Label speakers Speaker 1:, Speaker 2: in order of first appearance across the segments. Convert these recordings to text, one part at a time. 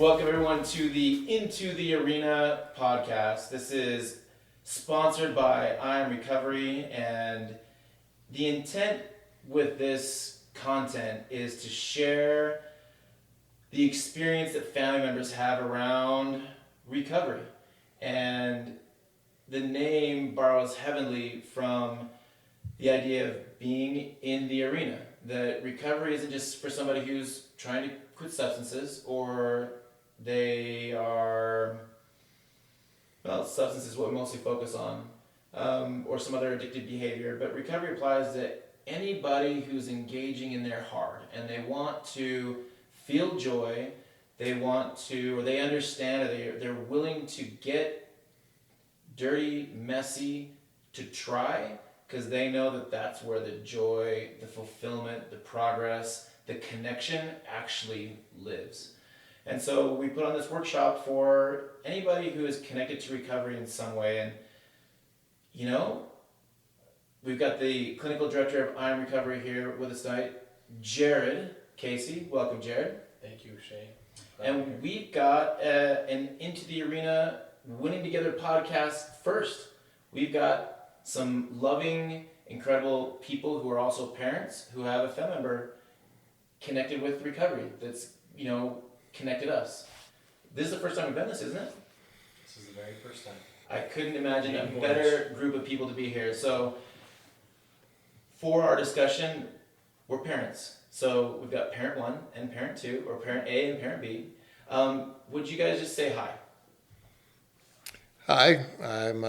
Speaker 1: Welcome everyone to the Into the Arena podcast. This is sponsored by I Am Recovery, and the intent with this content is to share the experience that family members have around recovery. And the name borrows heavily from the idea of being in the arena. That recovery isn't just for somebody who's trying to quit substances, or they are, well, substance is what we mostly focus on, or some other addictive behavior. But recovery applies to anybody who's engaging in their heart and they want to feel joy, they want to, or they understand, or they're willing to get dirty, messy, to try, because they know that that's where the joy, the fulfillment, the progress, the connection actually lives. And so we put on this workshop for anybody who is connected to recovery in some way. And, you know, we've got the clinical director of I Am Recovery here with us tonight, Jared Casey. Welcome, Jared.
Speaker 2: Thank you, Shay.
Speaker 1: And we've got an Into the Arena Winning Together podcast first. We've got some loving, incredible people who are also parents who have a family member connected with recovery that's, you know, connected us. This is the first time we've done this, isn't it?
Speaker 2: This is the very first time.
Speaker 1: I couldn't imagine a better group of people to be here. So for our discussion, we're parents. So we've got parent 1 and parent 2, or parent A and parent B. Would you guys just say hi?
Speaker 3: Hi, I'm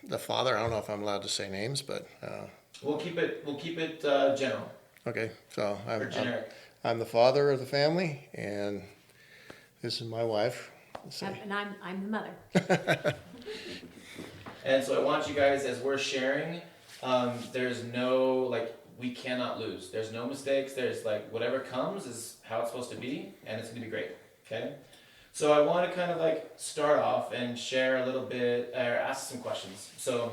Speaker 3: the father. I don't know if I'm allowed to say names, but
Speaker 1: We'll keep it general.
Speaker 3: okay. So
Speaker 1: Or generic.
Speaker 3: I'm the father of the family, and this is my wife.
Speaker 4: And I'm the mother.
Speaker 1: And so I want you guys, as we're sharing, there's no, we cannot lose. There's no mistakes. There's whatever comes is how it's supposed to be, and it's going to be great. Okay? So I want to kind of start off and share a little bit, or ask some questions. So,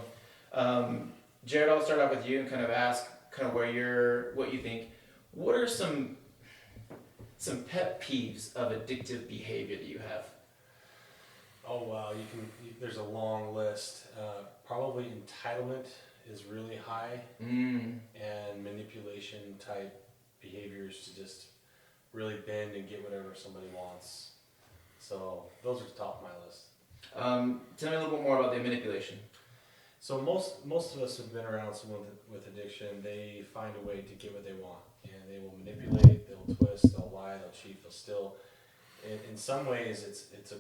Speaker 1: Jared, I'll start off with you and kind of ask what you think. What are some pet peeves of addictive behavior that you have?
Speaker 2: Oh wow, there's a long list. Probably entitlement is really high, and manipulation type behaviors to just really bend and get whatever somebody wants. So those are the top of my list.
Speaker 1: Tell me a little bit more about the manipulation.
Speaker 2: So most of us have been around someone with addiction. They find a way to get what they want, and they will manipulate, they'll twist, they'll lie, they'll cheat, they'll steal. In some ways, it's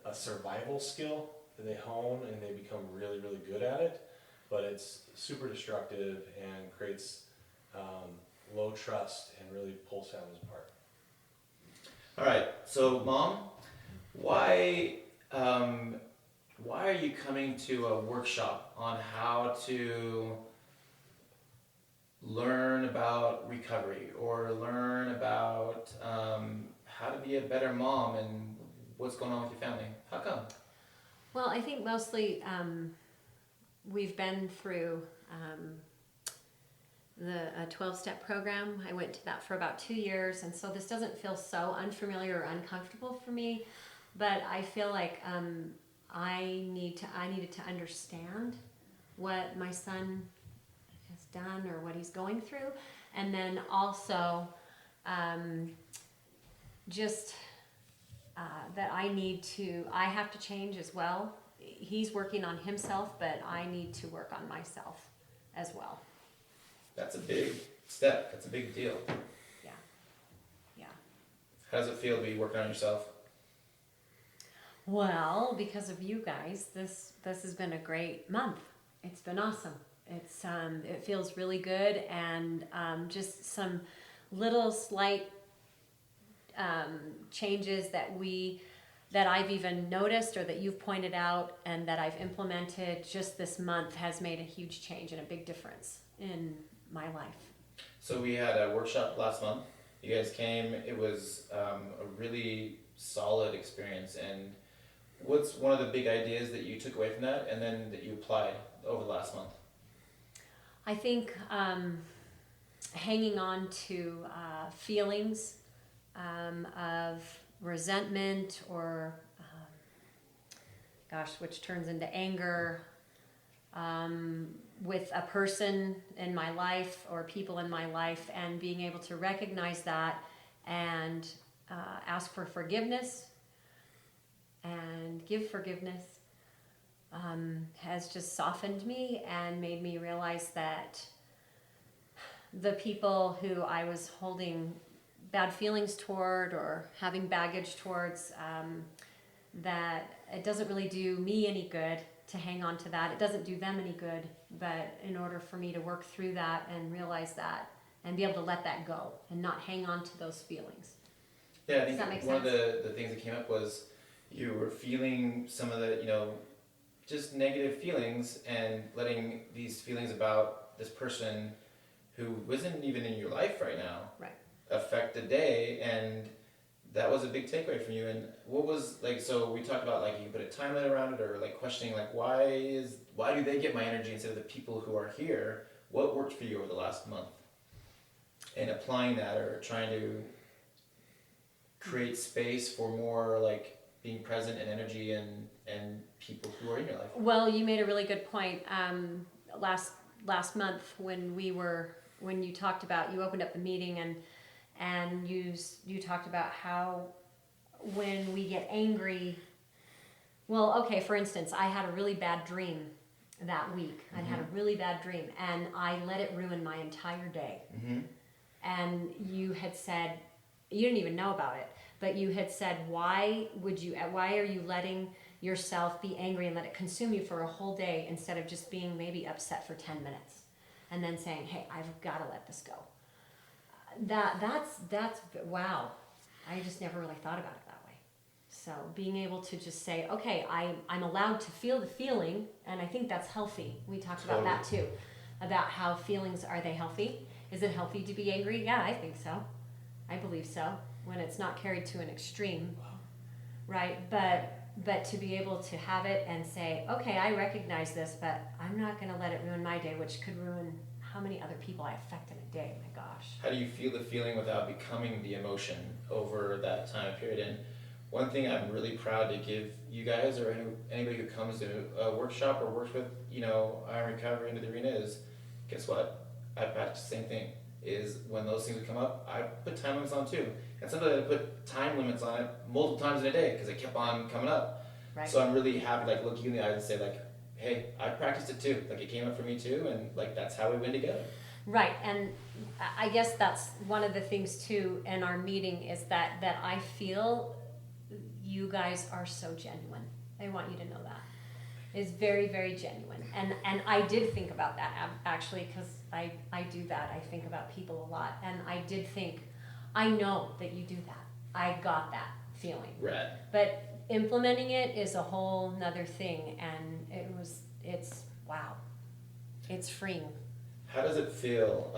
Speaker 2: a survival skill that they hone, and they become really, really good at it. But it's super destructive and creates low trust and really pulls families apart.
Speaker 1: All right, so Mom, why are you coming to a workshop on how to learn about recovery, or learn about how to be a better mom and what's going on with your family? How come?
Speaker 4: Well, I think mostly we've been through a 12-step program. I went to that for about 2 years, and so this doesn't feel so unfamiliar or uncomfortable for me, but I feel like I needed to understand what my son has done or what he's going through, and then also that I have to change as well. He's working on himself, but I need to work on myself as well.
Speaker 1: That's a big step. That's a big deal.
Speaker 4: Yeah.
Speaker 1: How does it feel to be working on yourself?
Speaker 4: Well, because of you guys, this has been a great month. It's been awesome. It feels really good, and just some little slight changes that I've even noticed, or that you've pointed out, and that I've implemented just this month has made a huge change and a big difference in my life.
Speaker 1: So we had a workshop last month. You guys came. It was a really solid experience. And what's one of the big ideas that you took away from that, and then that you applied over the last month?
Speaker 4: I think hanging on to feelings of resentment or, which turns into anger, with a person in my life or people in my life, and being able to recognize that and ask for forgiveness and give forgiveness has just softened me and made me realize that the people who I was holding bad feelings toward or having baggage towards, that it doesn't really do me any good to hang on to that. It doesn't do them any good, but in order for me to work through that and realize that and be able to let that go and not hang on to those feelings.
Speaker 1: Yeah, I
Speaker 4: Does
Speaker 1: think
Speaker 4: that make
Speaker 1: one
Speaker 4: sense?
Speaker 1: of the things that came up was you were feeling some of the, just negative feelings and letting these feelings about this person who wasn't even in your life right now
Speaker 4: Right.
Speaker 1: affect the day, and that was a big takeaway from you. And what was so we talked about you put a time limit around it, or questioning why do they get my energy instead of the people who are here? What worked for you over the last month? And applying that, or trying to create space for more being present and energy and people who are in your life.
Speaker 4: Well, you made a really good point. Last month when you talked about, you opened up the meeting and you talked about how when we get angry, for instance, I had a really bad dream that week.
Speaker 1: Mm-hmm.
Speaker 4: I'd had a really bad dream and I let it ruin my entire day.
Speaker 1: Mm-hmm.
Speaker 4: And you had said, you didn't even know about it, but you had said, why are you letting yourself be angry and let it consume you for a whole day instead of just being maybe upset for 10 minutes and then saying, hey, I've got to let this go. That's wow. I just never really thought about it that way. So being able to just say, okay, I'm allowed to feel the feeling, and I think that's healthy. We talked about that too, about how feelings, are they healthy? Is it healthy to be angry? Yeah, I think so. I believe so, when it's not carried to an extreme, right? But to be able to have it and say, okay, I recognize this, but I'm not going to let it ruin my day, which could ruin how many other people I affect in a day. My gosh.
Speaker 1: How do you feel the feeling without becoming the emotion over that time period? And one thing I'm really proud to give you guys, or anybody who comes to a workshop or works with, Iron Recovery Into the Arena, is, guess what? I practice the same thing. Is when those things would come up, I put time limits on too. And sometimes I put time limits on it multiple times in a day because it kept on coming up.
Speaker 4: Right.
Speaker 1: So I'm really happy to look you in the eyes and say hey, I practiced it too. It came up for me too, and that's how we win together.
Speaker 4: Right, and I guess that's one of the things too in our meeting is that I feel you guys are so genuine. I want you to know that. It's very, very genuine. And I did think about that actually, because I do that. I think about people a lot. And I did think, I know that you do that. I got that feeling.
Speaker 1: Rad.
Speaker 4: But implementing it is a whole nother thing. And it's wow. It's freeing.
Speaker 1: How does it feel?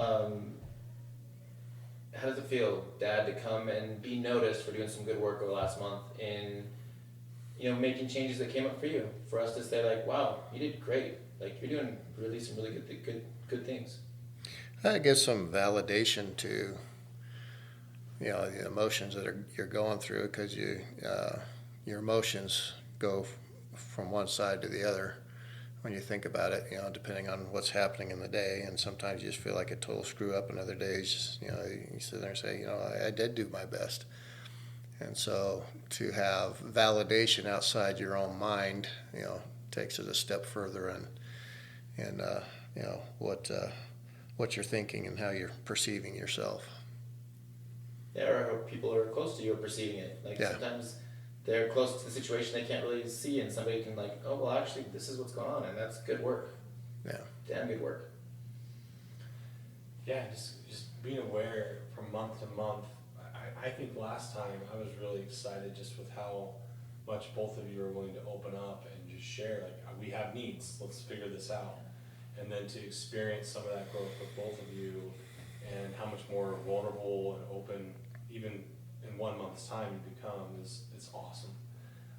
Speaker 1: Dad, to come and be noticed for doing some good work over the last month in, making changes that came up for you? For us to say wow, you did great. You're doing some really good things.
Speaker 3: That gives some validation to, the emotions that you're going through, because your emotions go from one side to the other when you think about it, depending on what's happening in the day. And sometimes you just feel like a total screw up, and other days, you sit there and say, I did do my best. And so to have validation outside your own mind, takes it a step further and what you're thinking and how you're perceiving yourself.
Speaker 1: Yeah, or how people are close to you are perceiving it. Sometimes they're close to the situation they can't really see, and somebody can oh, well, actually, this is what's going on, and that's good work.
Speaker 3: Yeah.
Speaker 1: Damn good work.
Speaker 2: Yeah, just being aware from month to month. I think last time I was really excited just with how much both of you are willing to open up and just share, we have needs, let's figure this out. And then to experience some of that growth with both of you, and how much more vulnerable and open, even in 1 month's time, you become, it's awesome.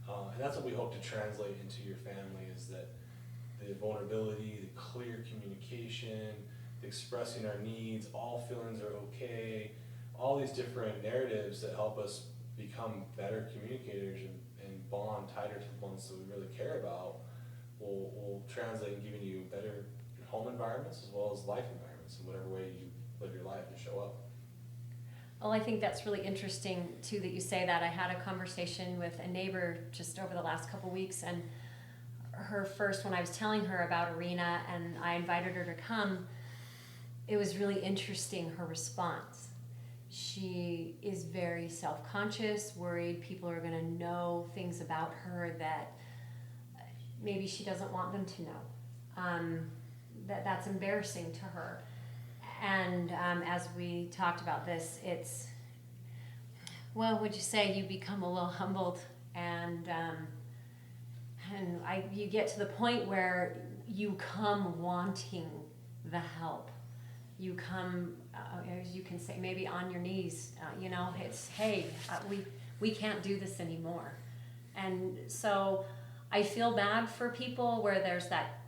Speaker 2: And that's what we hope to translate into your family, is that the vulnerability, the clear communication, the expressing our needs, all feelings are okay, all these different narratives that help us become better communicators and bond tighter to the ones that we really care about will translate in giving you better home environments as well as life environments in whatever way you live your life and show up.
Speaker 4: Well, I think that's really interesting too that you say that. I had a conversation with a neighbor just over the last couple weeks, and her first, when I was telling her about Arena and I invited her to come, it was really interesting, her response. She is very self-conscious, worried people are going to know things about her that maybe she doesn't want them to know. That's embarrassing to her. And as we talked about this, it's, well, would you say you become a little humbled, and you get to the point where you come wanting the help. You come, as you can say, maybe on your knees. It's, hey, we can't do this anymore. And so I feel bad for people where there's that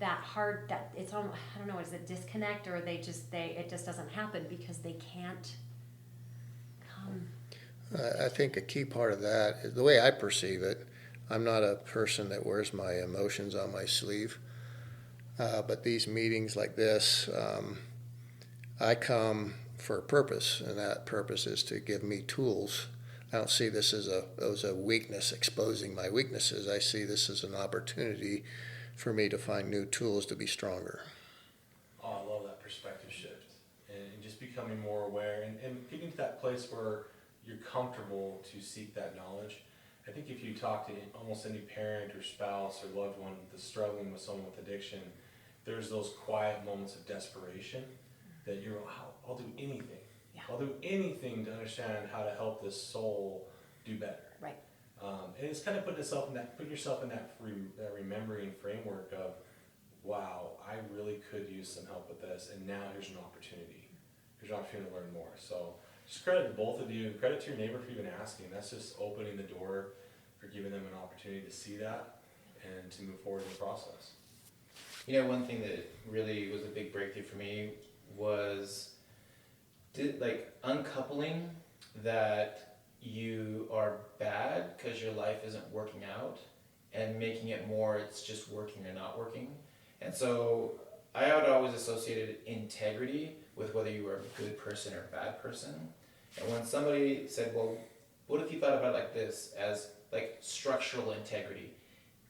Speaker 4: hard, that it's almost, I don't know, is it disconnect, or it just doesn't happen because they can't come.
Speaker 3: I think a key part of that is the way I perceive it. I'm not a person that wears my emotions on my sleeve, but these meetings like this, I come for a purpose, and that purpose is to give me tools. I don't see this as a weakness, exposing my weaknesses. I see this as an opportunity for me to find new tools to be stronger.
Speaker 2: Oh, I love that perspective shift, and just becoming more aware and getting to that place where you're comfortable to seek that knowledge. I think if you talk to almost any parent or spouse or loved one that's struggling with someone with addiction, there's those quiet moments of desperation that you're, I'll do anything.
Speaker 4: Yeah.
Speaker 2: I'll do anything to understand how to help this soul do better.
Speaker 4: Right.
Speaker 2: And it's kind of putting yourself in that remembering framework of, wow, I really could use some help with this, and now here's an opportunity. Here's an opportunity to learn more. So just credit to both of you. Credit to your neighbor for even asking. That's just opening the door for giving them an opportunity to see that and to move forward in the process.
Speaker 1: One thing that really was a big breakthrough for me was uncoupling that you are bad because your life isn't working out, and making it more it's just working or not working. And so I would always associated integrity with whether you were a good person or a bad person. And when somebody said, well, what if you thought about it like this, as like structural integrity?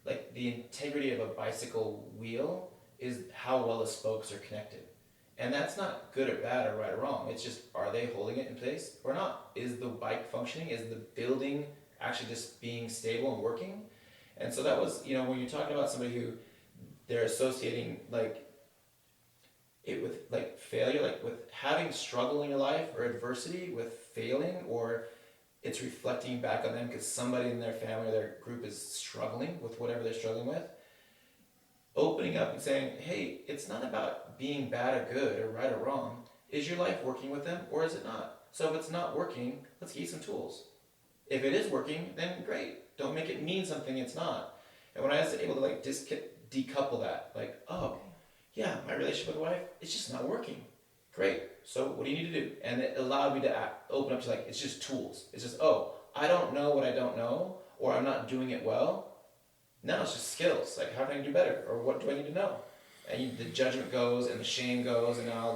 Speaker 1: Like the integrity of a bicycle wheel is how well the spokes are connected. And that's not good or bad or right or wrong. It's just, are they holding it in place or not? Is the bike functioning? Is the building actually just being stable and working? And so that was, when you're talking about somebody who they're associating it with failure, with having struggle in your life or adversity with failing, or it's reflecting back on them because somebody in their family or their group is struggling with whatever they're struggling with. Opening up and saying, hey, it's not about being bad or good or right or wrong. Is your life working with them or is it not? So if it's not working, let's get you some tools. If it is working, then great. Don't make it mean something it's not. And when I was able to decouple that, yeah, my relationship with my wife, it's just not working. Great. So what do you need to do? And it allowed me to open up to it's just tools. It's just, I don't know what I don't know, or I'm not doing it well. Now it's just skills. How can I do better? Or what do I need to know? And the judgment goes and the shame goes, and now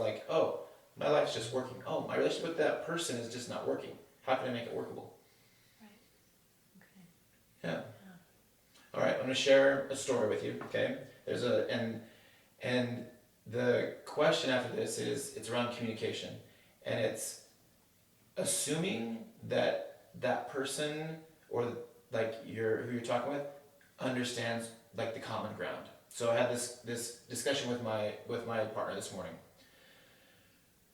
Speaker 1: my life's just working. Oh, my relationship with that person is just not working. How can I make it workable?
Speaker 4: Right. Okay.
Speaker 1: Yeah. All right, I'm going to share a story with you, okay? There's and the question after this is, it's around communication. And it's assuming that person or who you're talking with understands the common ground. So I had this discussion with my partner this morning.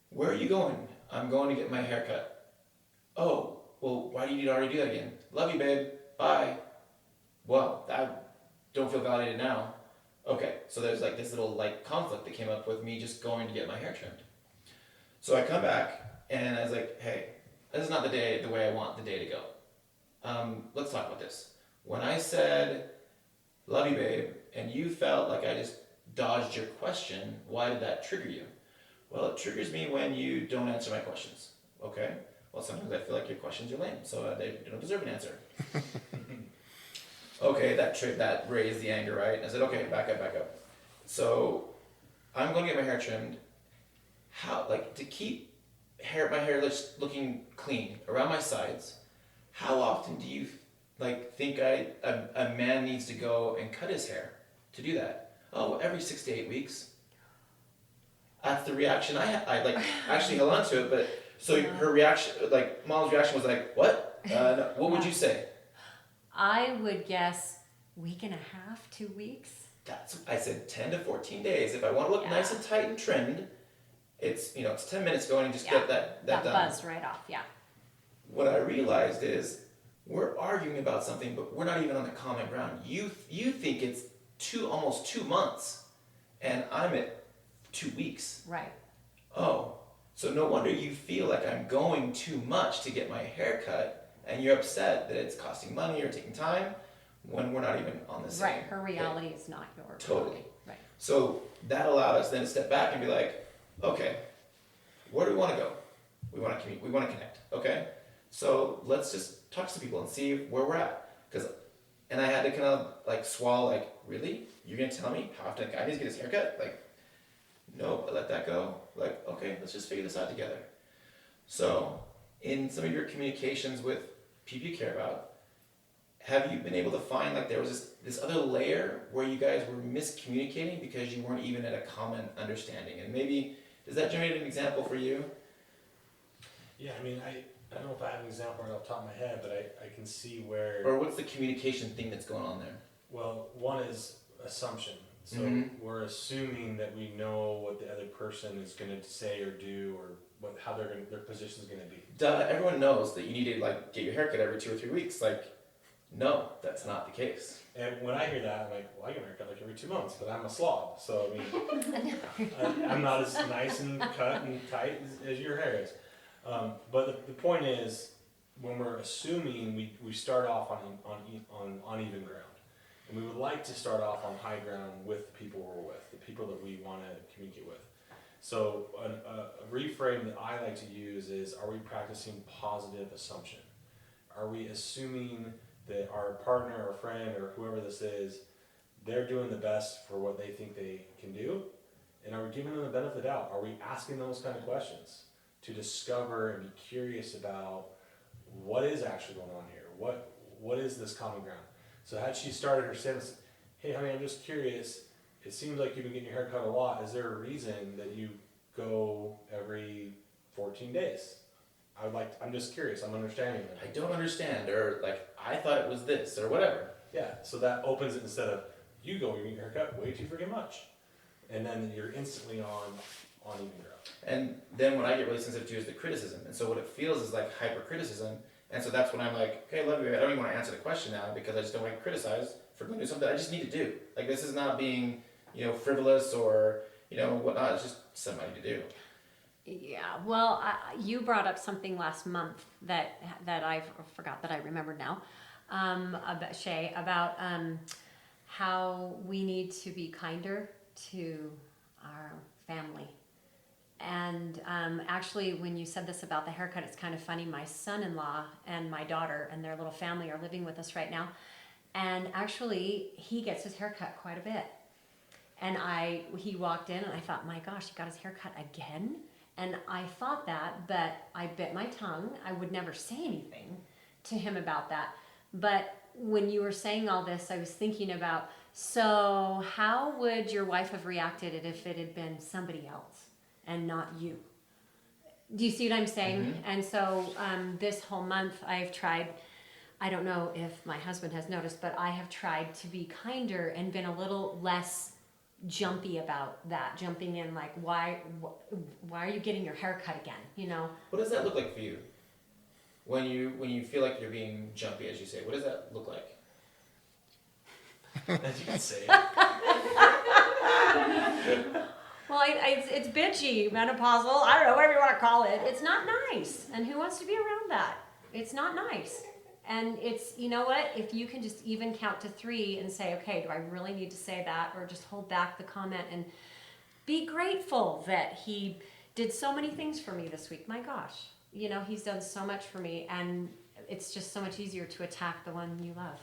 Speaker 1: Where are you going? I'm going to get my hair cut. Oh, well, why do you need to already do that again? Love you, babe. Bye. Well, I don't feel validated now. Okay, so there's this little conflict that came up with me just going to get my hair trimmed. So I come back and I was like, hey, this is not the way I want the day to go. Let's talk about this. When I said, love you, babe, and you felt like I just dodged your question, why did that trigger you? Well, it triggers me when you don't answer my questions. Okay? Well, sometimes I feel like your questions are lame, so they don't deserve an answer. Okay, that raised the anger, right? I said, okay, back up. So I'm going to get my hair trimmed. How, like, to keep my hair looking clean around my sides, how often do you think a man needs to go and cut his hair to do that? Oh, every 6 to 8 weeks. That's the reaction I actually held on to it, but so her reaction, Mom's reaction was like, what? No, what would you say?
Speaker 4: I would guess week and a half, 2 weeks.
Speaker 1: I said 10 to 14 days. If I want to look nice and tight and trimmed, it's 10 minutes going and just get that done.
Speaker 4: Buzz right off, yeah.
Speaker 1: What I realized is we're arguing about something, but we're not even on the common ground. You think it's almost 2 months, and I'm at 2 weeks.
Speaker 4: Right.
Speaker 1: Oh, so no wonder you feel like I'm going too much to get my hair cut, and you're upset that it's costing money or taking time when we're not even on the same.
Speaker 4: Right, her reality is not your
Speaker 1: Totally.
Speaker 4: reality. Right.
Speaker 1: So that allowed us then to step back and be like, okay, where do we want to go? We want to commute. We want to connect. Okay, so let's just talk to some people and see where we're at. And I had to kind of swallow, really? You're gonna tell me how often a guy needs to get his haircut? No, I let that go. Okay, let's just figure this out together. So, in some of your communications with people you care about, have you been able to find there was this other layer where you guys were miscommunicating because you weren't even at a common understanding? And maybe, does that generate an example for you?
Speaker 2: Yeah, I mean, I don't know if I have an example right off the top of my head, but I can see where...
Speaker 1: Or what's the communication thing that's going on there?
Speaker 2: Well, one is assumption. So we're assuming that we know what the other person is going to say or do, or how their position is going to be.
Speaker 1: Duh, everyone knows that you need to get your haircut every 2 or 3 weeks. No, that's not the case.
Speaker 2: And when I hear that, I'm like, well, I get my haircut every 2 months, but I'm a slob. So, I mean, I'm not as nice and cut and tight as your hair is. But the point is, when we're assuming, we start off on uneven ground. And we would like to start off on high ground with the people we're with, the people that we want to communicate with. So a reframe that I like to use is, are we practicing positive assumption? Are we assuming that our partner or friend or whoever this is, they're doing the best for what they think they can do? And are we giving them the benefit of the doubt? Are we asking those kind of questions to discover and be curious about what is actually going on here? What is this common ground? So had she started her sentence, hey honey, I'm just curious, it seems like you've been getting your hair cut a lot. Is there a reason that you go every 14 days? I'm just curious, I'm understanding that.
Speaker 1: I don't understand, or I thought it was this, or whatever.
Speaker 2: Yeah, so that opens it instead of, you go, you get your haircut way too freaking much. And then you're instantly on even ground.
Speaker 1: And then what I get really sensitive to is the criticism. And so what it feels is hyper criticism. And so that's when I'm like, okay, love you, I don't even want to answer the question now because I just don't want to criticize for going to do something I just need to do. This is not being, frivolous or, whatnot. It's just somebody to do.
Speaker 4: Yeah, well, you brought up something last month that I forgot that I remembered now, about Shay, about how we need to be kinder to our family. And actually, when you said this about the haircut, it's kind of funny. My son-in-law and my daughter and their little family are living with us right now. And actually, he gets his haircut quite a bit. And he walked in and I thought, my gosh, he got his haircut again? And I thought that, but I bit my tongue. I would never say anything to him about that. But when you were saying all this, I was thinking about, so how would your wife have reacted if it had been somebody else and not you? Do you see what I'm saying? Mm-hmm. And so this whole month I've tried, I don't know if my husband has noticed, but I have tried to be kinder and been a little less jumpy about that, jumping in why are you getting your hair cut again,
Speaker 1: What does that look like for you? When you feel like you're being jumpy, as you say, what does that look like?
Speaker 2: As you can say.
Speaker 4: Well, it's bitchy, menopausal, I don't know, whatever you want to call it. It's not nice. And who wants to be around that? It's not nice. And it's, you know what, if you can just even count to 3 and say, okay, do I really need to say that? Or just hold back the comment and be grateful that he did so many things for me this week. My gosh, you know, he's done so much for me, and it's just so much easier to attack the one you love.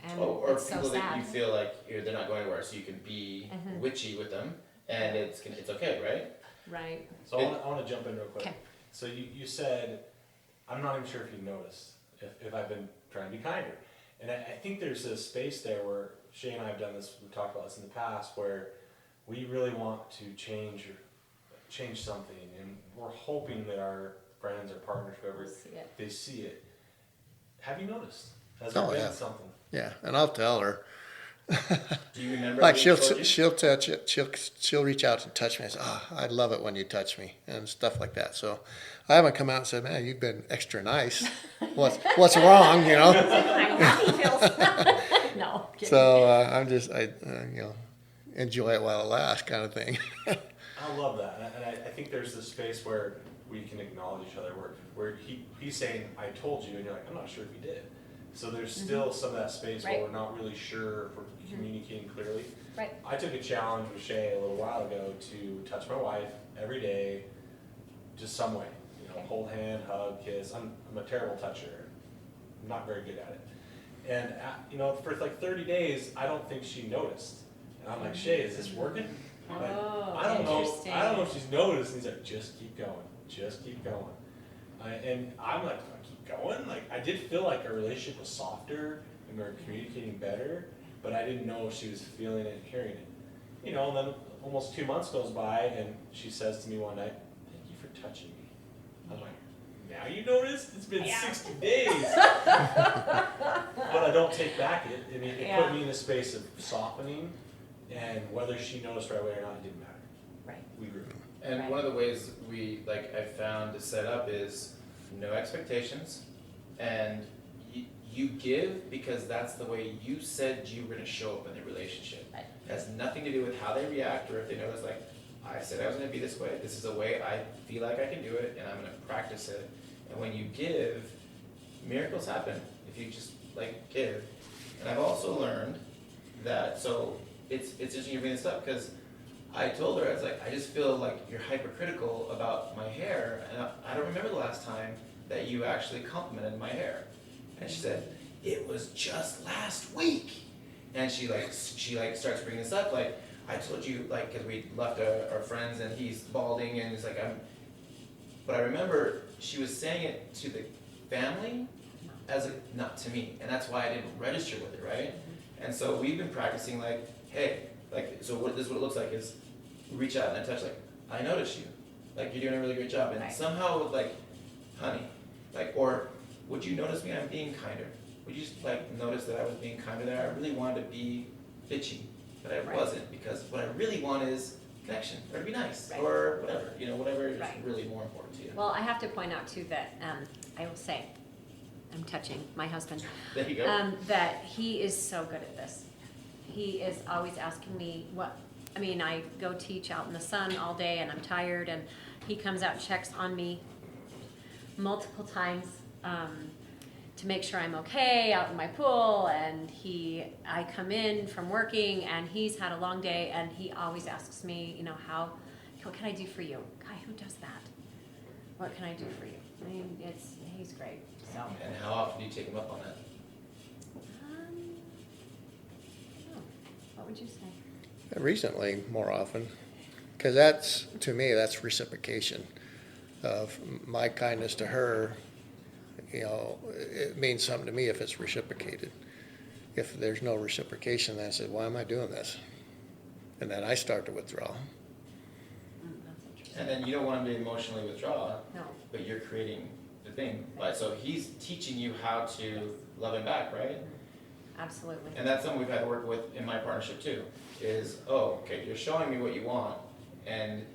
Speaker 4: And
Speaker 1: or
Speaker 4: it's
Speaker 1: people
Speaker 4: so
Speaker 1: that
Speaker 4: sad.
Speaker 1: you feel like they're not going anywhere, so you can be witchy with them, and it's okay, right?
Speaker 4: Right.
Speaker 2: So I want to jump in real quick.
Speaker 4: Okay.
Speaker 2: So you said, I'm not even sure if you noticed if I've been trying to be kinder. And I think there's a space there where Shay and I have done this, we've talked about this in the past, where we really want to change something, and we're hoping that our friends or partners, whoever, they see it. Have you noticed? Has there been something?
Speaker 3: Yeah, and I'll tell her.
Speaker 1: Do you remember?
Speaker 3: Like she'll touch it. She'll reach out and touch me. And say, "Oh, I love it when you touch me," and stuff like that. So I haven't come out and said, "Man, you've been extra nice. What's wrong?" You know.
Speaker 4: No. Kidding.
Speaker 3: So I enjoy it while it lasts, kind of thing.
Speaker 2: I love that, and I think there's this space where we can acknowledge each other, where he's saying, "I told you," and you're like, "I'm not sure if he did." So there's still some of that space where we're not really sure if we're communicating clearly.
Speaker 4: Right.
Speaker 2: I took a challenge with Shay a little while ago to touch my wife every day, just some way. Hold hand, hug, kiss. I'm a terrible toucher. I'm not very good at it. And for like 30 days, I don't think she noticed. And I'm like, Shay, is this working? Like, I don't know if she's noticed. And he's like, just keep going. Just keep going. And I'm like, do I keep going? Like, I did feel like our relationship was softer and we were communicating better, but I didn't know if she was feeling it and hearing it. And then almost 2 months goes by, and she says to me one night, "Thank you for touching me." I'm like, now you noticed? It's been 60 days. But I don't take back it. I mean, it put me in a space of softening, and whether she noticed right away or not, it didn't matter.
Speaker 4: Right.
Speaker 2: We grew.
Speaker 1: And one of the ways I found to set up is no expectations, and you give because that's the way you said you were going to show up in the relationship.
Speaker 4: Right.
Speaker 1: It has nothing to do with how they react or if they notice, like, I said I was going to be this way. This is a way I feel like I can do it, and I'm going to practice it. And when you give, miracles happen if you just give. And I've also learned that, so it's interesting you bring this up, because I told her, I was like, I just feel like you're hypercritical about my hair, and I don't remember the last time that you actually complimented my hair. And she said, it was just last week. And she starts bringing this up, like, I told you, like, because we left our friends and he's balding, and he's like, but I remember she was saying it to the family not to me, and that's why I didn't register with it, right? And so we've been practicing, like, hey, so this is what it looks like is reach out and I touch, like, I noticed you, like, you're doing a really great job, and somehow with, like, honey, like, or would you notice me? I'm being kinder. Would you just notice that I was being kinder there? I really wanted to be bitchy, but I wasn't, because what I really want is connection, or to be nice, or whatever, whatever is really more important to you.
Speaker 4: Well, I have to point out too that I will say, I'm touching my husband.
Speaker 1: There you go.
Speaker 4: That he is so good at this. He is always asking me I go teach out in the sun all day and I'm tired, and he comes out and checks on me multiple times to make sure I'm okay out in my pool, and I come in from working and he's had a long day, and he always asks me, what can I do for you? Guy, who does that? What can I do for you? I mean, he's great. So.
Speaker 1: And how often do you take him up on that?
Speaker 4: What would you say?
Speaker 3: Recently, more often, because to me, that's reciprocation of my kindness to her. It means something to me if it's reciprocated. If there's no reciprocation, then I say, why am I doing this? And then I start to withdraw.
Speaker 4: That's interesting.
Speaker 1: And then you don't want him to emotionally withdraw,
Speaker 4: No.
Speaker 1: but you're creating the thing. So he's teaching you how to love him back, right?
Speaker 4: Absolutely.
Speaker 1: And that's something we've had to work with in my partnership too, is, okay, you're showing me what you want, and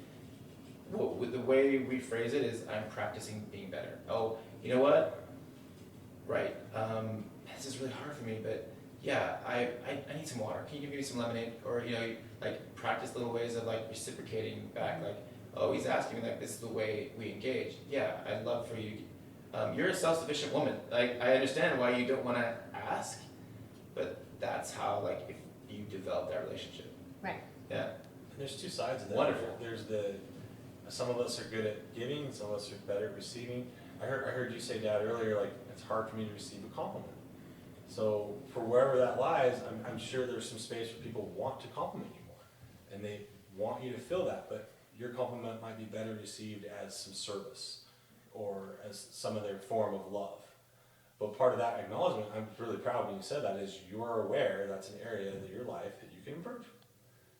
Speaker 1: the way we phrase it is, I'm practicing being better. Oh, you know what? Right, this is really hard for me, but yeah, I need some water. Can you give me some lemonade? Or, practice little ways of, reciprocating back, he's asking me, this is the way we engage. Yeah, I'd love for you. You're a self-sufficient woman. I understand why you don't want to ask, but that's how, if you develop that relationship.
Speaker 4: Right.
Speaker 1: Yeah.
Speaker 2: And there's two sides of that.
Speaker 1: Wonderful.
Speaker 2: There's the Some of us are good at giving, some of us are better at receiving. I heard you say, Dad, earlier, like, it's hard for me to receive a compliment. So for wherever that lies, I'm sure there's some space where people want to compliment you more, and they want you to feel that, but your compliment might be better received as some service or as some of their form of love. But part of that acknowledgement, I'm really proud when you said that, is you're aware that's an area of your life that you can improve.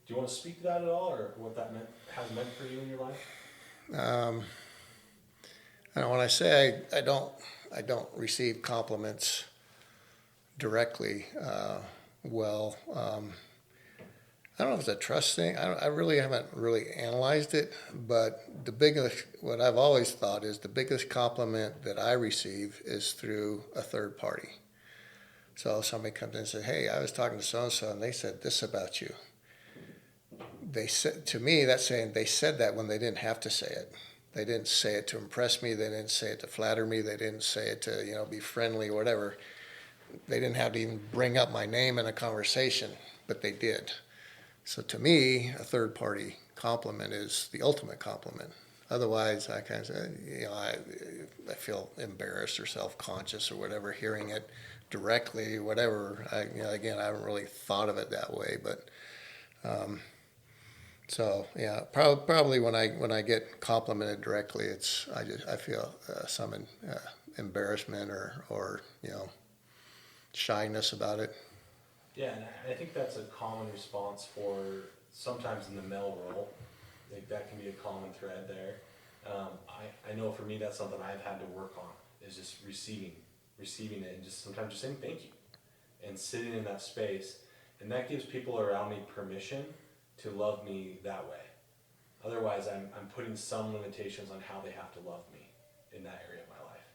Speaker 2: Do you want to speak to that at all, or what that has meant for you in your life?
Speaker 3: When I say I don't receive compliments directly well. I don't know if it's a trust thing. I really haven't really analyzed it, but what I've always thought is the biggest compliment that I receive is through a third party. So somebody comes in and says, "Hey, I was talking to so-and-so and they said this about you." They said, to me, that's saying they said that when they didn't have to say it. They didn't say it to impress me. They didn't say it to flatter me. They didn't say it to, be friendly or whatever. They didn't have to even bring up my name in a conversation, but they did. So to me, a third-party compliment is the ultimate compliment. Otherwise, I kind of say, I feel embarrassed or self-conscious or whatever hearing it directly, whatever. Again, I haven't really thought of it that way, but probably when I get complimented directly, I feel some embarrassment or shyness about it.
Speaker 2: Yeah, and I think that's a common response for sometimes in the male role. I think that can be a common thread there. I know for me that's something I've had to work on, is just receiving it, and just sometimes just saying thank you and sitting in that space, and that gives people around me permission to love me that way. Otherwise, I'm putting some limitations on how they have to love me in that area of my life.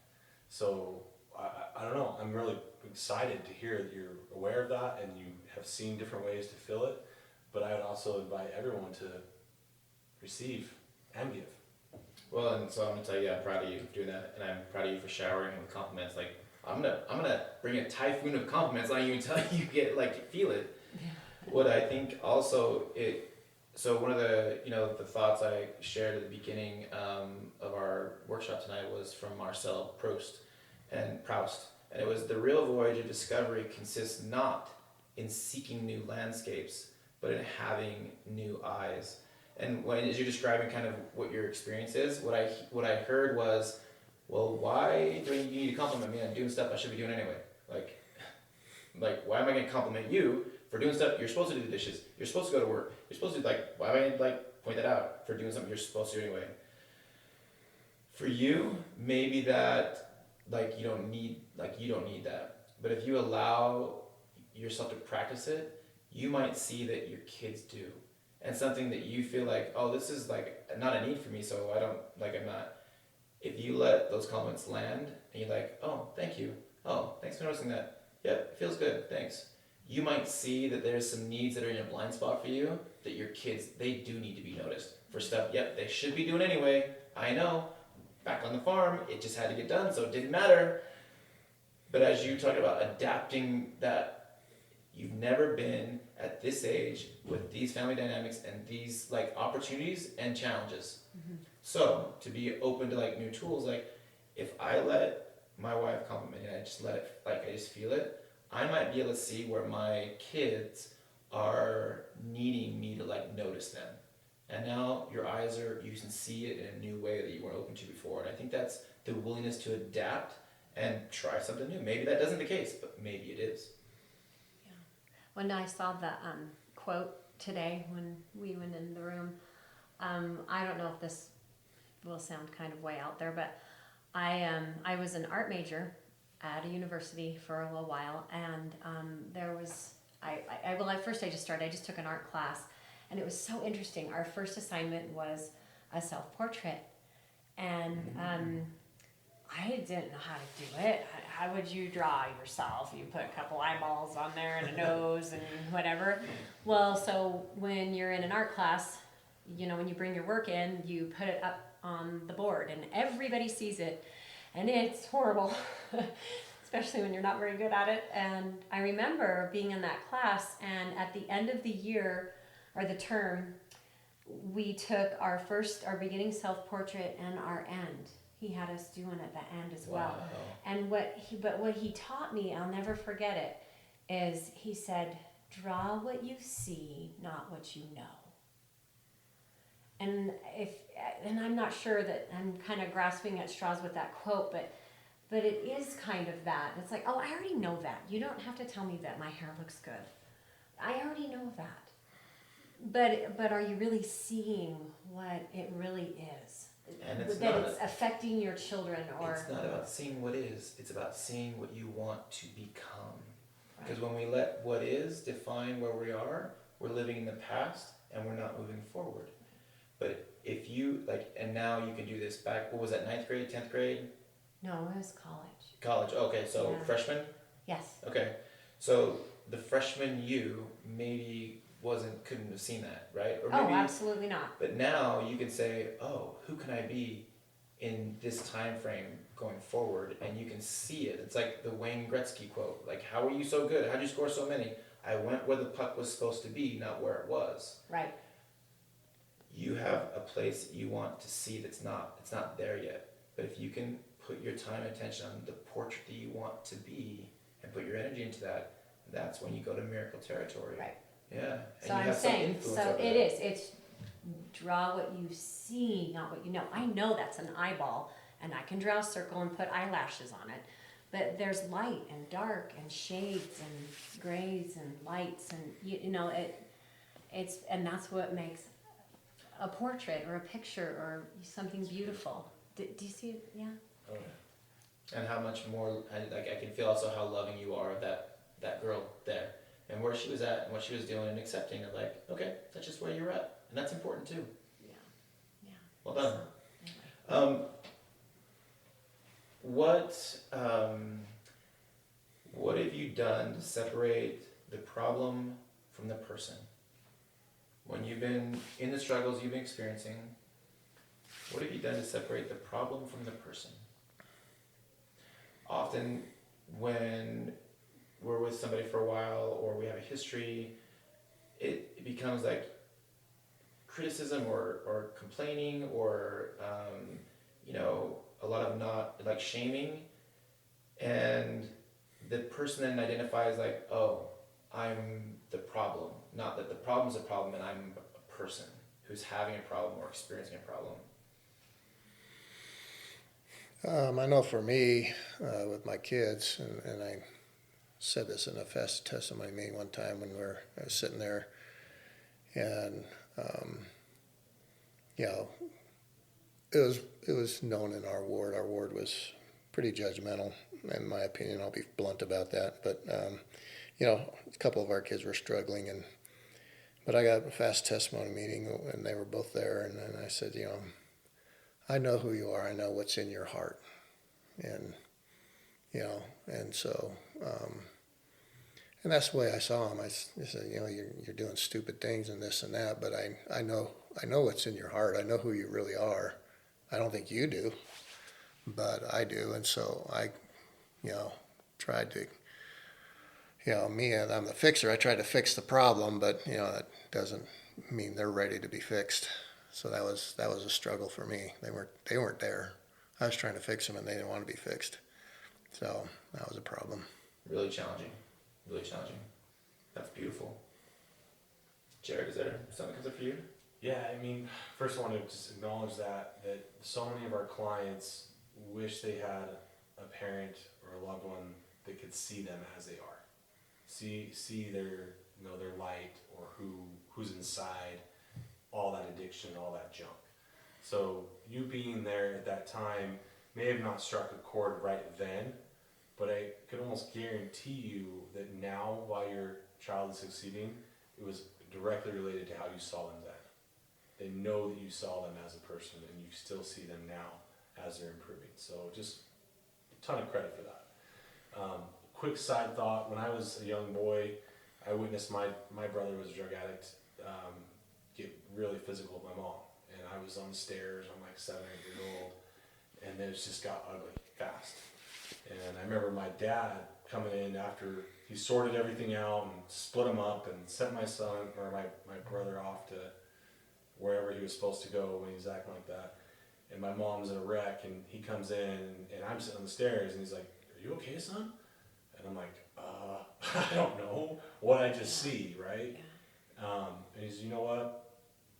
Speaker 2: So I don't know, I'm really excited to hear that you're aware of that and you have seen different ways to fill it, but I would also invite everyone to receive and give.
Speaker 1: Well, and so I'm gonna tell you, I'm proud of you for doing that, and I'm proud of you for showering with compliments. Like I'm gonna bring a typhoon of compliments on you until you feel it. Yeah. What I think also so one of the the thoughts I shared at the beginning of our workshop tonight was from Marcel Proust, and it was the real voyage of discovery consists not in seeking new landscapes, but in having new eyes. And as you're describing kind of what your experience is, what I heard was, well, why do you need to compliment me on doing stuff I should be doing anyway? Like why am I going to compliment you for doing stuff you're supposed to do the dishes? You're supposed to go to work. You're supposed to why am I point that out for doing something you're supposed to do anyway? For you, maybe that you don't need that. But if you allow yourself to practice it, you might see that your kids do. And something that you feel like, oh, this is not a need for me, so I don't I'm not. If you let those comments land and you're like, oh, thank you. Oh, thanks for noticing that. Yep, it feels good, thanks. You might see that there's some needs that are in a blind spot for you that your kids, they do need to be noticed for stuff, yep, they should be doing anyway. I know. Back on the farm, it just had to get done, so it didn't matter. But as you talk about adapting that, you've never been at this age with these family dynamics and these opportunities and challenges. Mm-hmm. So to be open to new tools, if I let my wife compliment me and I just let it, I just feel it, I might be able to see where my kids are needing me to notice them. And now your eyes you can see it in a new way that you weren't open to before. And I think that's the willingness to adapt and try something new. Maybe that isn't the case, but maybe it is.
Speaker 4: Yeah. When I saw the quote today when we went in the room, I don't know if this will sound kind of way out there, but I was an art major at a university for a little while, and there was, first I just took an art class. And it was so interesting. Our first assignment was a self-portrait. And I didn't know how to do it. How would you draw yourself? You put a couple eyeballs on there and a nose and whatever. Well, so when you're in an art class, when you bring your work in, you put it up on the board and everybody sees it. And it's horrible, especially when you're not very good at it. And I remember being in that class, and at the end of the year, or the term, we took our beginning self-portrait and our end. He had us do one at the end as well.
Speaker 1: Wow.
Speaker 4: And what he taught me, I'll never forget it, is he said, draw what you see, not what you know. And I'm not sure that I'm kind of grasping at straws with that quote, but it is kind of that. It's like, oh, I already know that. You don't have to tell me that my hair looks good. I already know that. But are you really seeing what it really is?
Speaker 1: And it's
Speaker 4: that
Speaker 1: not
Speaker 4: it's affecting your children, or
Speaker 1: it's not about seeing what is, it's about seeing what you want to become.
Speaker 4: Right.
Speaker 1: Because when we let what is define where we are, we're living in the past and we're not moving forward. But if you, and now you can do this back, what was that, 9th grade, 10th grade?
Speaker 4: No, it was college.
Speaker 1: College, okay, so
Speaker 4: Yeah.
Speaker 1: freshman?
Speaker 4: Yes.
Speaker 1: Okay, so the freshman you maybe couldn't have seen that, right? Or maybe,
Speaker 4: Absolutely not.
Speaker 1: But now you can say, oh, who can I be in this time frame going forward? And you can see it. It's like the Wayne Gretzky quote, like, how are you so good? How'd you score so many? I went where the puck was supposed to be, not where it was.
Speaker 4: Right.
Speaker 1: You have a place that you want to see it's not there yet. But if you can put your time and attention on the portrait that you want to be and put your energy into that, that's when you go to miracle territory.
Speaker 4: Right.
Speaker 1: Yeah. And
Speaker 4: So
Speaker 1: you
Speaker 4: I'm
Speaker 1: have some
Speaker 4: saying,
Speaker 1: influence
Speaker 4: so
Speaker 1: over
Speaker 4: it
Speaker 1: that.
Speaker 4: is. It's draw what you see, not what you know. I know that's an eyeball, and I can draw a circle and put eyelashes on it. But there's light and dark and shades and grays and lights, and it's that's what makes a portrait or a picture or something beautiful. Do you see it? Yeah.
Speaker 2: Oh, yeah.
Speaker 1: And how much more, I can feel also how loving you are of that girl there. And where she was at and what she was doing and accepting of like, okay, that's just where you're at. And that's important too.
Speaker 4: Yeah. Yeah.
Speaker 1: Well done.
Speaker 4: So, anyway.
Speaker 1: What have you done to separate the problem from the person? When you've been in the struggles you've been experiencing, what have you done to separate the problem from the person? Often when we're with somebody for a while or we have a history, it becomes like criticism or complaining or a lot of not like shaming, and the person then identifies like, oh, I'm the problem, not that the problem's a problem and I'm a person who's having a problem or experiencing a problem.
Speaker 3: I know for me, with my kids, and I said this in a fast testimony meeting one time when I was sitting there, and it was known in our ward. Our ward was pretty judgmental, in my opinion. I'll be blunt about that. But a couple of our kids were struggling, but I got a fast testimony meeting, and they were both there, and then I said, I know who you are. I know what's in your heart, and so. And that's the way I saw him. I said, you're doing stupid things and this and that, but I know what's in your heart. I know who you really are. I don't think you do, but I do. And so I, tried to, I'm the fixer. I tried to fix the problem, but that doesn't mean they're ready to be fixed. So that was a struggle for me. They weren't there. I was trying to fix them, and they didn't want to be fixed. So that was a problem.
Speaker 1: Really challenging. Really challenging. That's beautiful. Jared, is there something that comes up for you?
Speaker 2: Yeah, first I want to just acknowledge that so many of our clients wish they had a parent or a loved one that could see them as they are. See their their light, or who's inside all that addiction, all that junk. So you being there at that time may have not struck a chord right then, but I could almost guarantee you that now, while your child is succeeding, it was directly related to how you saw them then. They know that you saw them as a person, and you still see them now as they're improving. So just a ton of credit for that. Quick side thought, when I was a young boy, I witnessed my brother was a drug addict, get really physical with my mom. And I was on the stairs, I'm like 7 or 8 years old, and then it just got ugly fast. And I remember my dad coming in after he sorted everything out and split them up and sent my son or my brother off to wherever he was supposed to go when he was acting like that. And my mom's in a wreck, and he comes in, and I'm sitting on the stairs, and he's like, "Are you okay, son?" And I'm like, I don't know what I just see, right? And he's, you know what?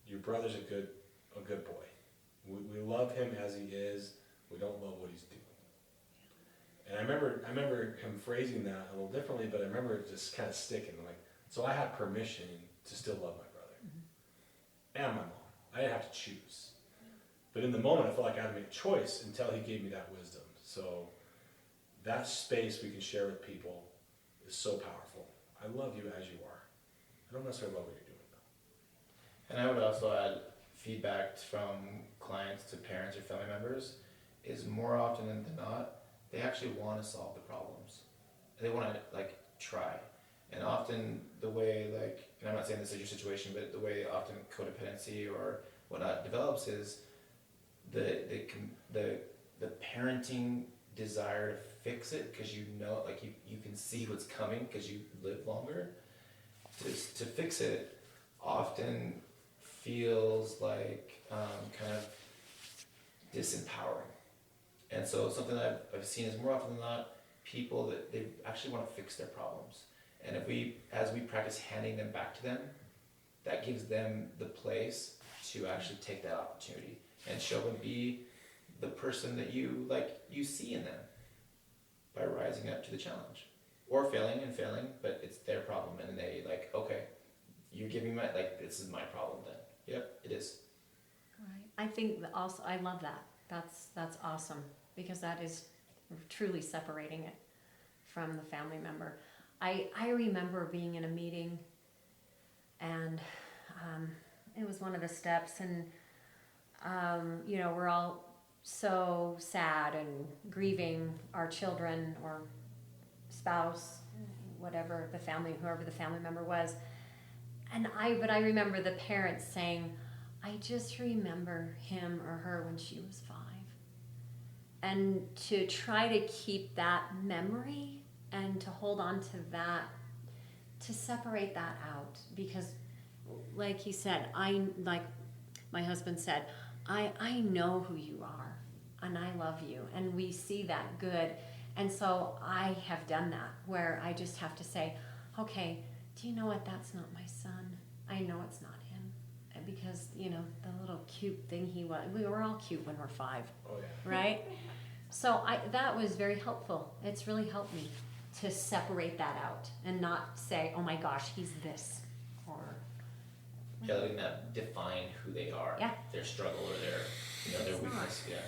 Speaker 2: Your brother's a good boy. We love him as he is. We don't love what he's doing. And I remember him phrasing that a little differently, but I remember it just kind of sticking. Like, so I had permission to still love my brother and my mom. I didn't have to choose. But in the moment, I felt like I had to make a choice until he gave me that wisdom. So that space we can share with people is so powerful. I love you as you are. I don't necessarily love what you're doing, though.
Speaker 1: And I would also add feedback from clients to parents or family members is more often than not, they actually want to solve the problems. They want to like try. And often the way like, and I'm not saying this is your situation, but the way often codependency or whatnot develops is the parenting desire to fix it because you know, like you can see what's coming because you live longer. To fix it often feels like kind of disempowering. And so something that I've seen is more often than not people that they actually want to fix their problems. And as we practice handing them back to them, that gives them the place to actually take that opportunity and show and be the person that you see in them by rising up to the challenge or failing, but it's their problem. And then they like, okay, you're giving my, like, this is my problem then. Yep, it is.
Speaker 4: Right. I think that also, I love that. That's awesome because that is truly separating it from the family member. I remember being in a meeting and it was one of the steps and we're all so sad and grieving our children or spouse, whoever the family member was. But I remember the parents saying, I just remember him or her when she was 5. And to try to keep that memory and to hold on to that, to separate that out. Because like he said, like my husband said, I know who you are and I love you and we see that good. And so I have done that where I just have to say, okay, do you know what? That's not my son. I know it's not him. Because, the little cute thing he was, we were all cute when we're 5.
Speaker 2: Oh, yeah.
Speaker 4: Right? So that was very helpful. It's really helped me to separate that out and not say, oh my gosh, he's this. Or
Speaker 1: Letting that define who they are.
Speaker 4: Yeah.
Speaker 1: Their struggle or their
Speaker 4: It's
Speaker 1: weakness.
Speaker 4: not.
Speaker 1: Yeah.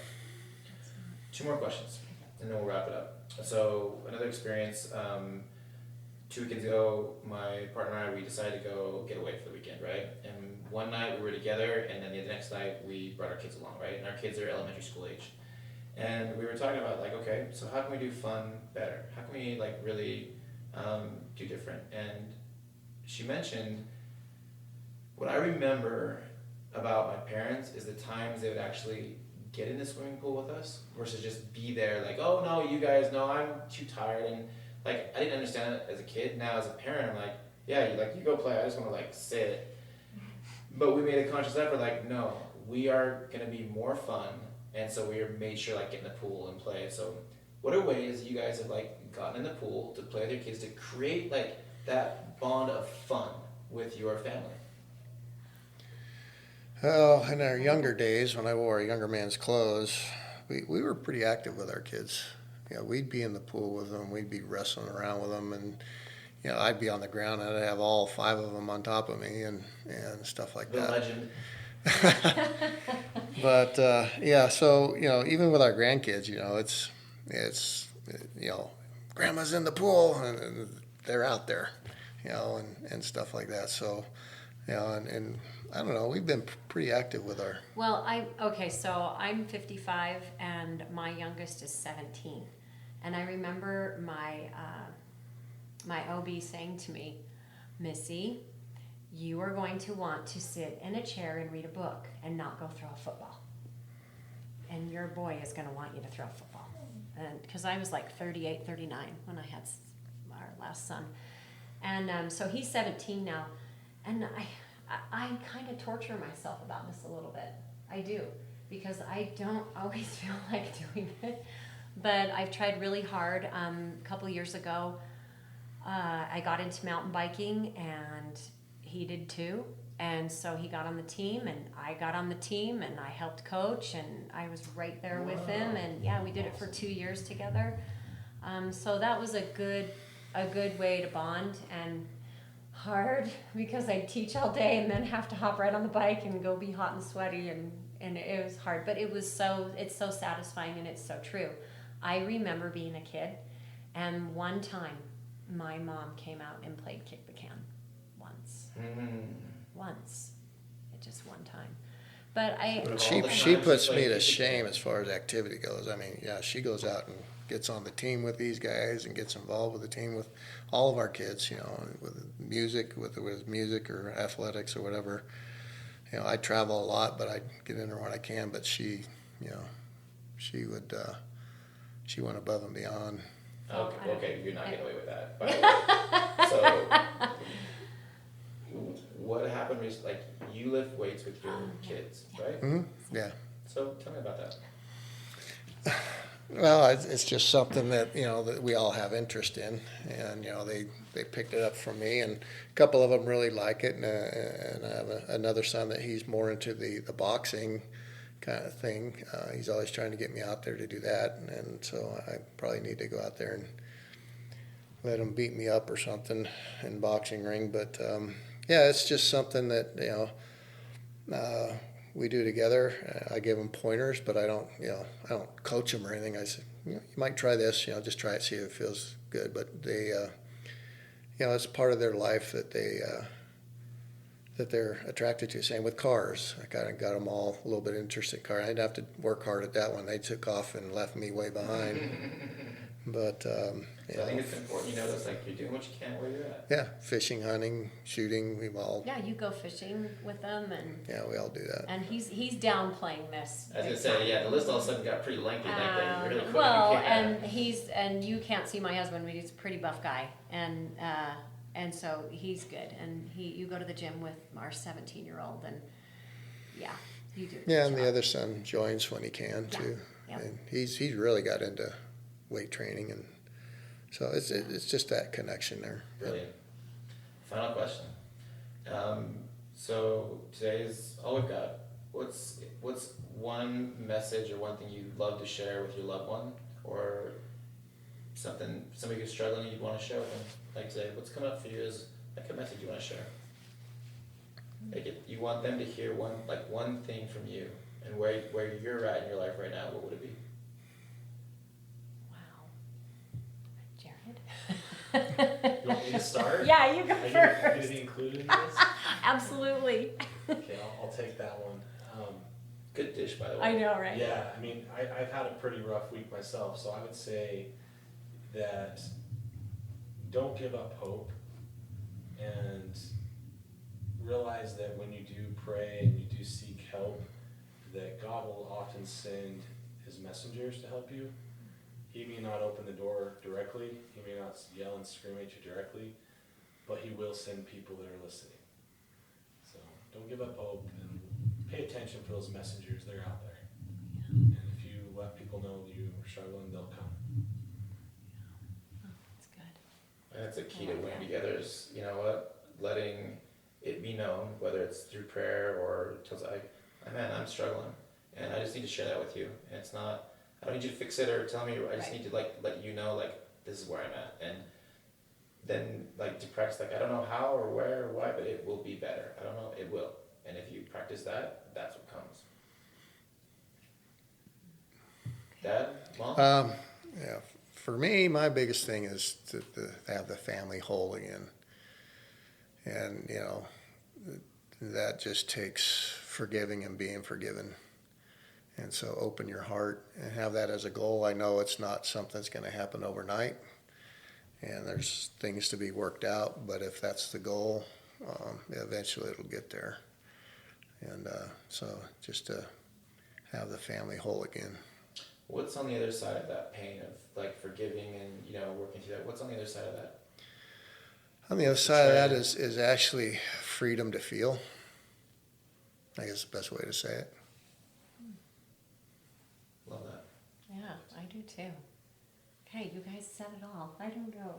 Speaker 1: 2 more questions, and then we'll wrap it up. So another experience. 2 weekends ago, my partner and I, we decided to go get away for the weekend, right? And one night we were together, and then the next night we brought our kids along, right? And our kids are elementary school age. And we were talking about like, okay, so how can we do fun better? How can we like really do different? And she mentioned, what I remember about my parents is the times they would actually get in the swimming pool with us versus just be there like, oh no, you guys know I'm too tired. And like, I didn't understand it as a kid. Now as a parent, I'm like, yeah, you go play. I just want to like sit it. But we made a conscious effort like, no, we are going to be more fun. And so we made sure like get in the pool and play. So what are ways you guys have like gotten in the pool to play with your kids to create like that bond of fun with your family?
Speaker 3: Well, in our younger days, when I wore a younger man's clothes, we were pretty active with our kids. We'd be in the pool with them. We'd be wrestling around with them. And, I'd be on the ground and I'd have all 5 of them on top of me and stuff like that.
Speaker 1: The legend.
Speaker 3: But so even with our grandkids, it's grandma's in the pool and they're out there, and stuff like that. So, and I don't know, we've been pretty active with our.
Speaker 4: Well, so I'm 55 and my youngest is 17, and I remember my OB saying to me, Missy, you are going to want to sit in a chair and read a book and not go throw a football. And your boy is going to want you to throw a football. And because I was like 38, 39 when I had our last son. And so he's 17 now. And I kind of torture myself about this a little bit. I do, because I don't always feel like doing it. But I've tried really hard. A couple years ago, I got into mountain biking, and he did too. And so he got on the team, and I got on the team, and I helped coach, and I was right there with him. And yeah, we did it for 2 years together. So that was a good way to bond, and hard because I teach all day and then have to hop right on the bike and go be hot and sweaty, and it was hard, but it's so satisfying, and it's so true. I remember being a kid, and one time my mom came out and played kick the can once. Just one time. But
Speaker 3: she puts me to shame as far as activity goes. I mean, yeah, she goes out and gets on the team with these guys and gets involved with the team with all of our kids, you know, with music, with music or athletics or whatever. You know, I travel a lot, but I get in there when I can. But she, you know, she went above and beyond.
Speaker 1: Okay, you're not getting away with that. By the way. So, what happened was, like, you lift weights with your kids, right?
Speaker 3: Mm-hmm. Yeah.
Speaker 1: So tell me about that.
Speaker 3: Well, it's just something that, you know, that we all have interest in, and, you know, they picked it up from me, and a couple of them really like it, and I have another son that he's more into the boxing kind of thing. He's always trying to get me out there to do that, and so I probably need to go out there and let him beat me up or something in boxing ring. But yeah, it's just something that, you know, we do together. I give them pointers, but I don't coach them or anything. I say, you might try this, just try it, see if it feels good. But they, it's part of their life that they're attracted to. Same with cars. I kind of got them all a little bit interested in cars. I didn't have to work hard at that one. They took off and left me way behind. But
Speaker 1: so I think it's important, it's like you're doing what you can where you're at.
Speaker 3: Yeah, fishing, hunting, shooting, we've all.
Speaker 4: Yeah, you go fishing with them, and
Speaker 3: yeah, we all do that.
Speaker 4: And he's downplaying this.
Speaker 1: I was gonna say, yeah, the list all of a sudden got pretty lengthy. Like really quick.
Speaker 4: Well, and you can't see my husband, but he's a pretty buff guy, and so he's good. And you go to the gym with our 17-year-old, and yeah, you do.
Speaker 3: Yeah, and the other son joins when he can too.
Speaker 4: Yeah.
Speaker 3: And he's really got into weight training, and so it's just that connection there.
Speaker 1: Brilliant. Final question. So today is all we've got. What's one message or one thing you'd love to share with your loved one, or somebody who's struggling you'd want to share with them? Like today, what's coming up for you is like a message you want to share. Like you want them to hear one thing from you, and where you're at in your life right now. What would it be?
Speaker 2: You want me to start?
Speaker 4: Yeah, you go first.
Speaker 2: Are you going to be included in this?
Speaker 4: Absolutely.
Speaker 2: Okay, I'll take that one.
Speaker 1: Good dish, by the way.
Speaker 4: I know, right?
Speaker 2: Yeah, I mean, I've had a pretty rough week myself, so I would say that don't give up hope, and realize that when you do pray and you do seek help, that God will often send His messengers to help you. He may not open the door directly, He may not yell and scream at you directly, but He will send people that are listening. So don't give up hope, and pay attention for those messengers. They're out there. And if you let people know you are struggling, they'll come.
Speaker 4: That's good.
Speaker 1: That's a key to winning together is, letting it be known, whether it's through prayer or tells I'm struggling, and I just need to share that with you. And it's not, I don't need you to fix it or tell me. I just need to let you know this is where I'm at, and then to practice I don't know how or where or why, but it will be better. I don't know, it will. And if you practice that, that's what comes. Dad, Mom.
Speaker 3: Yeah, for me, my biggest thing is to have the family whole again, and that just takes forgiving and being forgiven. And so open your heart and have that as a goal. I know it's not something that's going to happen overnight, and there's things to be worked out, but if that's the goal, eventually it'll get there. And so just to have the family whole again.
Speaker 1: What's on the other side of that pain of forgiving and working through that? What's on the other side of that?
Speaker 3: On the other side of that is actually freedom to feel. I guess the best way to say it.
Speaker 1: Love that.
Speaker 4: Yeah, I do too. Okay, you guys said it all. I don't know.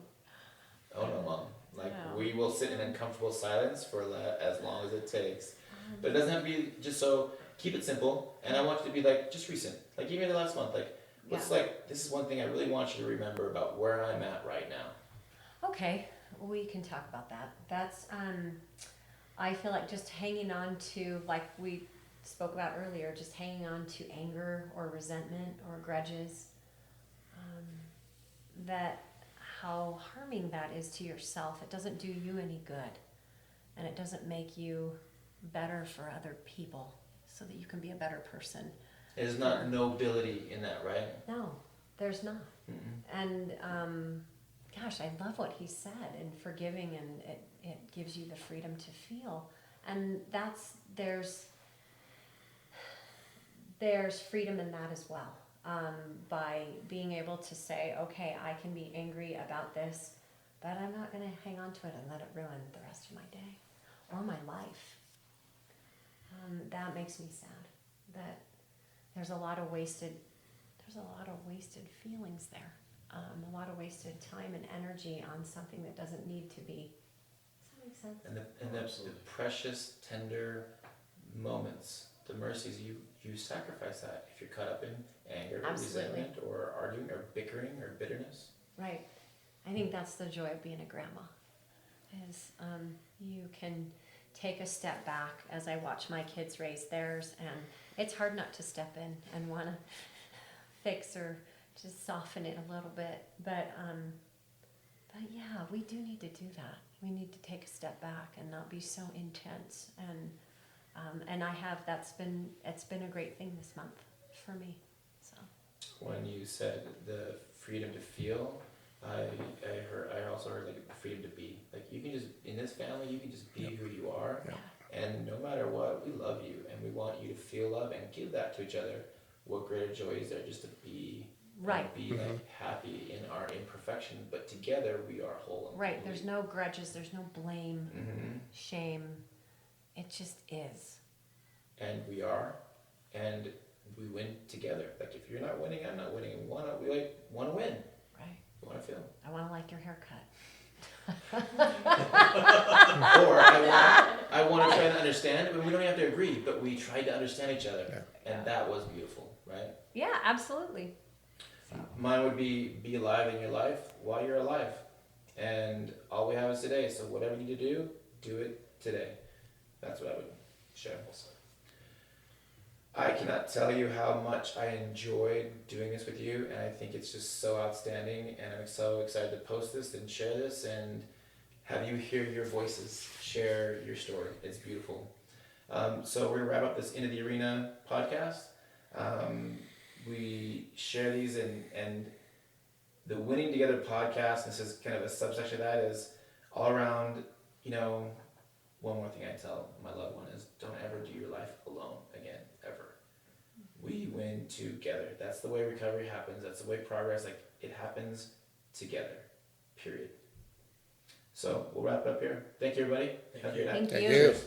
Speaker 1: Oh no, Mom. Like,
Speaker 4: Wow.
Speaker 1: we will sit in uncomfortable silence for as long as it takes. But it doesn't have to be just so. Keep it simple, and I want you to be like just recent, like even the last month. Like, what's like this is one thing I really want you to remember about where I'm at right now.
Speaker 4: Okay, we can talk about that. That's I feel like just hanging on to, like we spoke about earlier, just hanging on to anger or resentment or grudges. That how harming that is to yourself. It doesn't do you any good, and it doesn't make you better for other people, so that you can be a better person.
Speaker 1: There's not nobility in that, right?
Speaker 4: No, there's not.
Speaker 1: Mm-mm.
Speaker 4: And gosh, I love what he said in forgiving, and it gives you the freedom to feel. And there's freedom in that as well. By being able to say, okay, I can be angry about this, but I'm not going to hang on to it and let it ruin the rest of my day or my life. That makes me sad that there's a lot of wasted feelings there. A lot of wasted time and energy on something that doesn't need to be. Does that make sense?
Speaker 1: And the precious, tender moments, the mercies, you sacrifice that if you're caught up in anger, or
Speaker 4: Absolutely.
Speaker 1: resentment, or arguing, or bickering, or bitterness.
Speaker 4: Right. I think that's the joy of being a grandma, is you can take a step back as I watch my kids raise theirs, and it's hard not to step in and want to fix or just soften it a little bit. But yeah, we do need to do that. We need to take a step back and not be so intense. And I have, it's been a great thing this month for me. So.
Speaker 1: When you said the freedom to feel, I also heard like the freedom to be. Like, you can just, in this family, you can just be who you are.
Speaker 3: Yeah.
Speaker 1: And no matter what, we love you, and we want you to feel love and give that to each other. What greater joy is there just to be
Speaker 4: Right.
Speaker 1: and be like happy in our imperfection, but together we are whole. And
Speaker 4: Right.
Speaker 1: complete.
Speaker 4: There's no grudges. There's no blame,
Speaker 1: Mm-hmm.
Speaker 4: shame. It just is.
Speaker 1: And we are, and we win together. Like, if you're not winning, I'm not winning. We want to win.
Speaker 4: Right.
Speaker 1: We want to feel.
Speaker 4: I want to like your haircut.
Speaker 1: Or I want to try to understand. I mean, we don't have to agree, but we tried to understand each other, and that was beautiful, right?
Speaker 4: Yeah, absolutely.
Speaker 1: Mine would be alive in your life while you're alive, and all we have is today. So whatever you need to do it today. That's what I would share. I cannot tell you how much I enjoyed doing this with you, and I think it's just so outstanding, and I'm so excited to post this and share this and have you hear your voices, share your story. It's beautiful. So we're going to wrap up this Into the Arena podcast. We share these, and the Winning Together podcast, this is kind of a subsection of that, is all around, one more thing I tell my loved one is, don't ever do your life alone again, ever. We win together. That's the way recovery happens. That's the way progress, it happens together, period. So we'll wrap it up here. Thank you, everybody. Have a good night.
Speaker 4: Thank you.
Speaker 3: Thank you.
Speaker 1: Cheers.